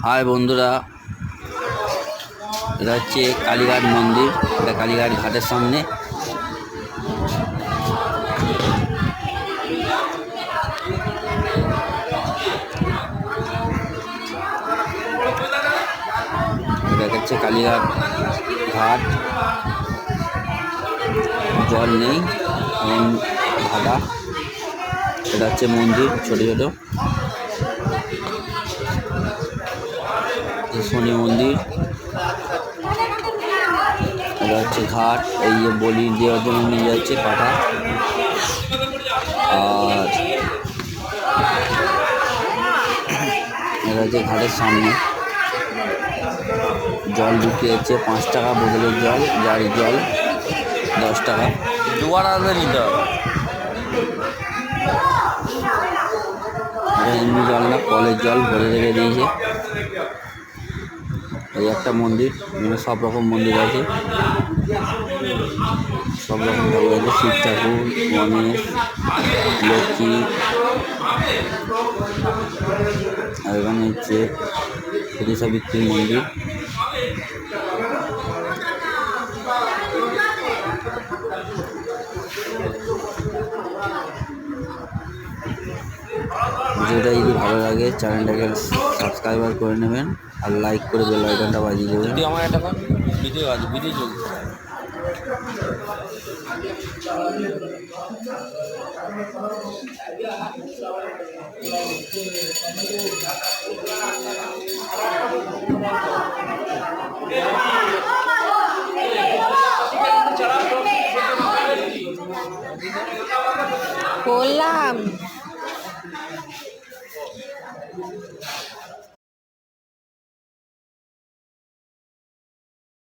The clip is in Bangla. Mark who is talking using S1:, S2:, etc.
S1: হাই বন্ধুরা, এটা হচ্ছে কালীঘাট মন্দির। এটা কালীঘাট ঘাটের সামনে। এটা হচ্ছে কালীঘাট ঘাট, জল নেই এবং ভাটা। এটা হচ্ছে মন্দির, ছোট ছোট শনি মন্দির। এটা হচ্ছে ঘাট, এই যে বলি দেওয়ার জন্য নিয়ে যাচ্ছে পাঠা। আর এটা হচ্ছে ঘাটের সামনে। জল বিক্রি হচ্ছে 5 টাকা বোতলের জল, গাড়ির জল 10 টাকা। দুবার আসলে নিতে হবে। এটা এমনি জল না, কলের জল ভরে রেখে দিয়েছে। এই একটা মন্দির, এখানে সব রকম মন্দির আছে, সব রকম ঠাকুর আছে। শিব ঠাকুর, গণেশ, লক্ষ্মী। আর এখানে হচ্ছে সতী সাবিত্রীর মন্দির। ভিডিওটা যদি ভালো লাগে চ্যানেলটাকে সাবস্ক্রাইব করে নেবেন আর লাইক করে বেল আইকনটা বাজিয়ে দেবেন। যদি আমার একটা ভিডিও আছে, ভিডিও চলছে।